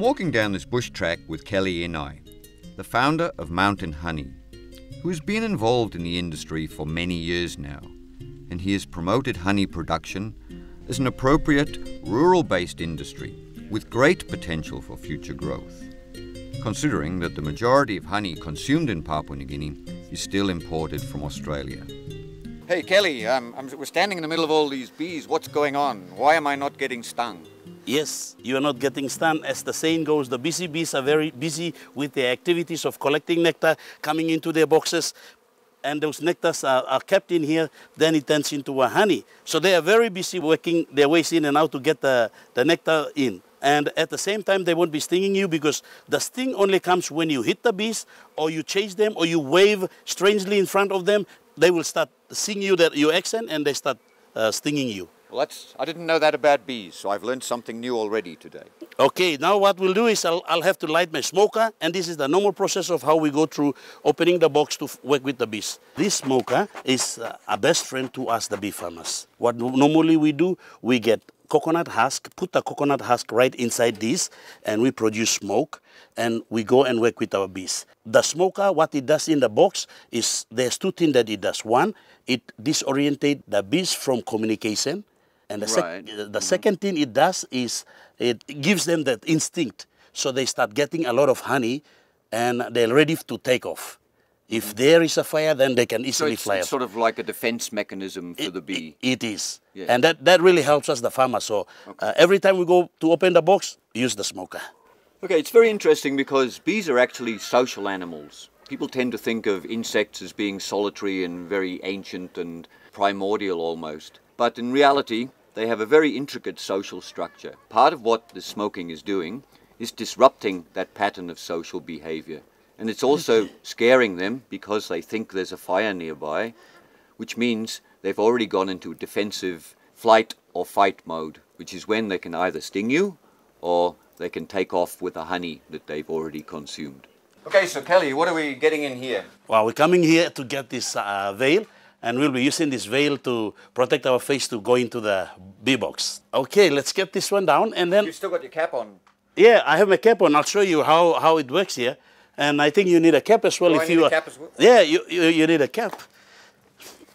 walking down this bush track with Kelly Inai, the founder of Mountain Honey, who has been involved in the industry for many years now, and he has promoted honey production as an appropriate rural-based industry with great potential for future growth, considering that the majority of honey consumed in Papua New Guinea is still imported from Australia. Hey Kelly, we're standing in the middle of all these bees. What's going on? Why am I not getting stung? Yes, you are not getting stung. As the saying goes, the busy bees are very busy with their activities of collecting nectar, coming into their boxes, and those nectars are kept in here, then it turns into a honey. So they are very busy working their ways in and out to get the nectar in. And at the same time, they won't be stinging you because the sting only comes when you hit the bees or you chase them or you wave strangely in front of them. They will start singing you your accent and they start stinging you. Well, I didn't know that about bees, so I've learned something new already today. Okay, now what we'll do is I'll have to light my smoker, and this is the normal process of how we go through opening the box to work with the bees. This smoker is a best friend to us, the bee farmers. What normally we do, we get coconut husk, put the coconut husk right inside this, and we produce smoke, and we go and work with our bees. The smoker, what it does in the box is there's two things that it does. One, it disorientates the bees from communication. And the second thing it does is it gives them that instinct. So they start getting a lot of honey and they're ready to take off. If there is a fire, then they can easily fly it's off. Sort of like a defense mechanism for the bee. It is. Yes. And that really helps us, the farmer. So every time we go to open the box, use the smoker. Okay, it's very interesting because bees are actually social animals. People tend to think of insects as being solitary and very ancient and primordial almost. But in reality, they have a very intricate social structure. Part of what the smoking is doing is disrupting that pattern of social behavior. And it's also scaring them because they think there's a fire nearby, which means they've already gone into defensive flight or fight mode, which is when they can either sting you or they can take off with the honey that they've already consumed. Okay, so Kelly, what are we getting in here? Well, we're coming here to get this veil. And we'll be using this veil to protect our face to go into the bee box. Okay, let's get this one down and then... You've still got your cap on. Yeah, I have my cap on. I'll show you how it works here. And I think you need a cap as well. Do I need a cap as well? Yeah, you need a cap.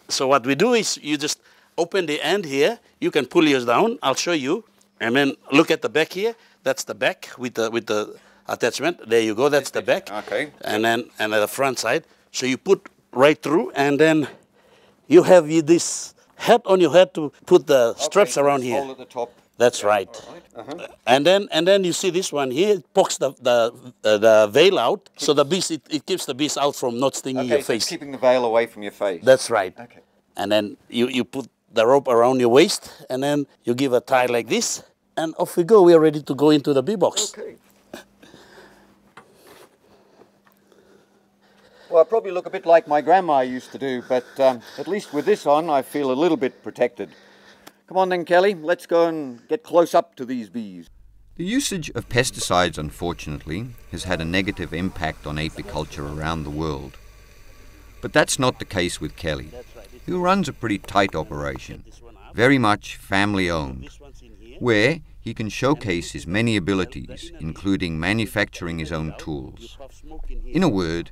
So what we do is you just open the end here. You can pull yours down. I'll show you. And then look at the back here. That's the back with the attachment. There you go. That's the back. Okay. And then at the front side. So you put right through and then... You have this hat on your head to put the straps around here. Hole at the top. That's right. And then you see this one here. It pokes the veil out, so the bees it keeps the bees out from not stinging your face. It's keeping the veil away from your face. That's right. Okay. And then you put the rope around your waist, and then you give a tie like this, and off we go. We are ready to go into the bee box. Okay. Well, I probably look a bit like my grandma used to do, but at least with this on, I feel a little bit protected. Come on then, Kelly, let's go and get close up to these bees. The usage of pesticides, unfortunately, has had a negative impact on apiculture around the world. But that's not the case with Kelly, who runs a pretty tight operation, very much family-owned, where he can showcase his many abilities, including manufacturing his own tools. In a word,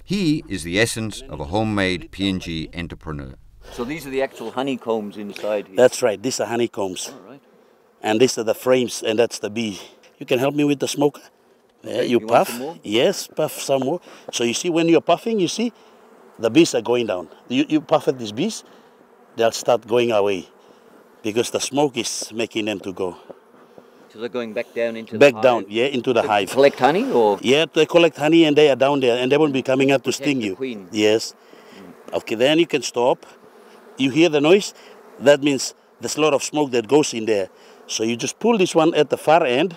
he is the essence of a homemade Fpng entrepreneur. So these are the actual honeycombs inside here? That's right, these are honeycombs. All right. And these are the frames, and that's the bee. You can help me with the smoker? Okay, you puff. Want some more? Yes, puff some more. So you see when you're puffing, you see the bees are going down. You puff at these bees, they'll start going away because the smoke is making them to go. So they're going back down into the hive? Back down, yeah, into the hive. Collect honey or? Yeah, they collect honey and they are down there and they won't be coming up to sting you. Queen. Yes. Okay, then you can stop. You hear the noise? That means there's a lot of smoke that goes in there. So you just pull this one at the far end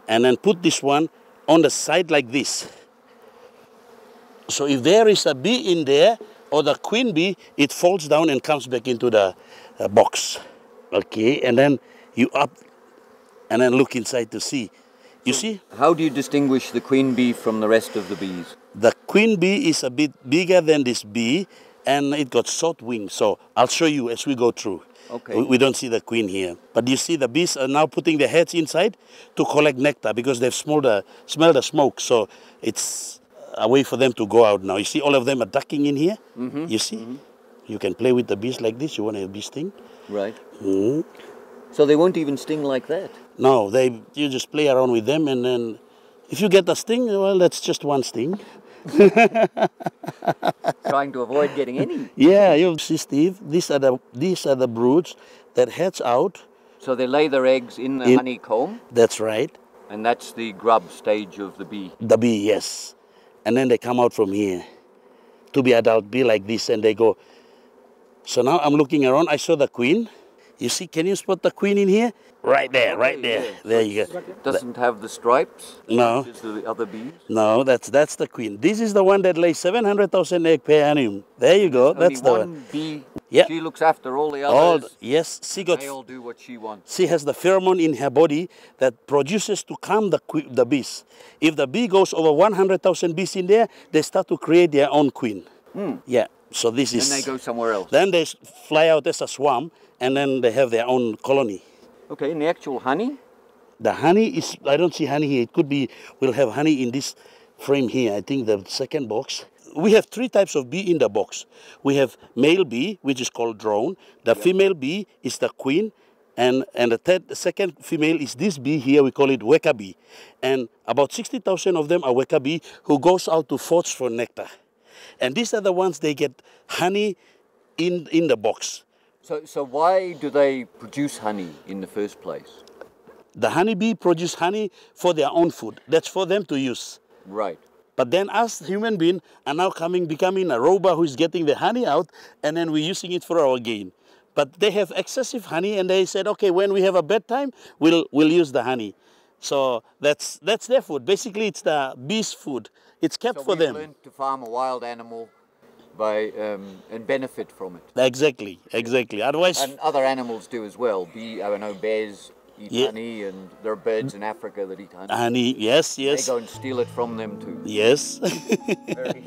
and then put this one on the side like this. So if there is a bee in there or the queen bee, it falls down and comes back into the Okay, and then you up and then look inside to see. You see? How do you distinguish the queen bee from the rest of the bees? The queen bee is a bit bigger than this bee and it got short wings. So I'll show you as we go through. Okay. We don't see the queen here. But you see the bees are now putting their heads inside to collect nectar because they've smelled the smoke. So it's a way for them to go out now. You see all of them are ducking in here. Mm-hmm. You see? Mm-hmm. You can play with the bees like this. You want a bee sting? Right. Mm-hmm. So they won't even sting like that? No, you just play around with them, and then if you get a sting, well, that's just one sting. Trying to avoid getting any. Yeah, you see, Steve, these are the broods that hatch out. So they lay their eggs in the honeycomb? That's right. And that's the grub stage of the bee? The bee, yes. And then they come out from here to be adult bee like this, and they go. So now I'm looking around, I saw the queen. You see, can you spot the queen in here? Right there, right there. Yeah. There you go. Doesn't have the stripes? No. As the other bees? No, that's the queen. This is the one that lays 700,000 eggs per annum. There you go. That's the one. Bee. Yeah. She looks after all the others. Yes. They all do what she wants. She has the pheromone in her body that produces to calm the bees. If the bee goes over 100,000 bees in there, they start to create their own queen. Yeah. So this is. Then they go somewhere else. Then they fly out as a swarm, and then they have their own colony. Okay, and the actual honey? The honey is, I don't see honey here. It could be, we'll have honey in this frame here. I think the second box. We have 3 types of bee in the box. We have male bee, which is called drone. The female bee is the queen. And the second female is this bee here. We call it weka bee. And about 60,000 of them are weka bee who goes out to forage for nectar. And these are the ones they get honey in the box. So why do they produce honey in the first place? The honeybee produce honey for their own food. That's for them to use. Right. But then us human beings are now becoming a robot who is getting the honey out, and then we're using it for our gain. But they have excessive honey, and they said, okay, when we have a bedtime, we'll use the honey. So that's their food. Basically, it's the bees' food. It's kept for them. So we learned to farm a wild animal by and benefit from it. Exactly. Otherwise, and other animals do as well. Bears eat honey, and there are birds in Africa that eat honey. Honey, yes. They go and steal it from them too. Yes. Very.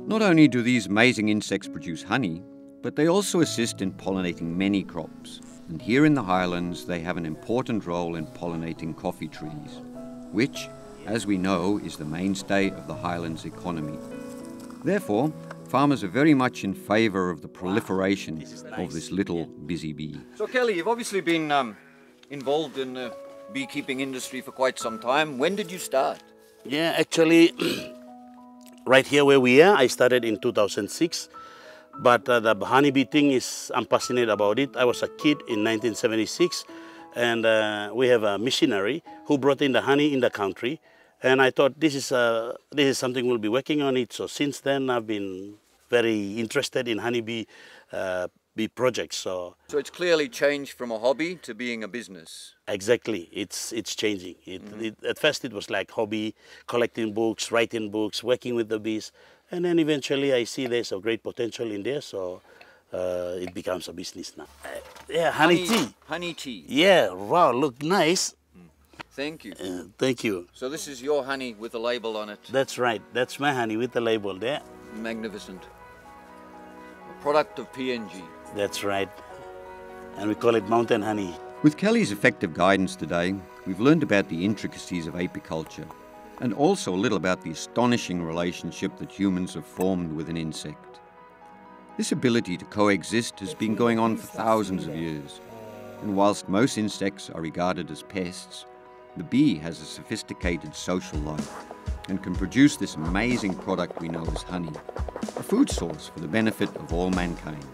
Not only do these amazing insects produce honey, but they also assist in pollinating many crops. And here in the highlands, they have an important role in pollinating coffee trees, which, as we know, is the mainstay of the highlands economy. Therefore, farmers are very much in favour of the proliferation of this little busy bee. So Kelly, you've obviously been involved in the beekeeping industry for quite some time. When did you start? Yeah, actually, right here where we are, I started in 2006. But the honeybee thing I'm passionate about it. I was a kid in 1976, and we have a missionary who brought in the honey in the country. And I thought this is something we'll be working on it. So since then, I've been very interested in honeybee bee projects. So it's clearly changed from a hobby to being a business. Exactly, it's changing. At first, it was like hobby, collecting books, writing books, working with the bees. And then eventually I see there's a great potential in there, so it becomes a business now. Yeah, honey tea. Honey tea. Yeah, wow, look nice. Thank you. Thank you. So this is your honey with a label on it? That's right, that's my honey with the label there. Magnificent. A product of Fpng. That's right, and we call it mountain honey. With Kelly's effective guidance today, we've learned about the intricacies of apiculture, and also a little about the astonishing relationship that humans have formed with an insect. This ability to coexist has been going on for thousands of years, and whilst most insects are regarded as pests, the bee has a sophisticated social life and can produce this amazing product we know as honey, a food source for the benefit of all mankind.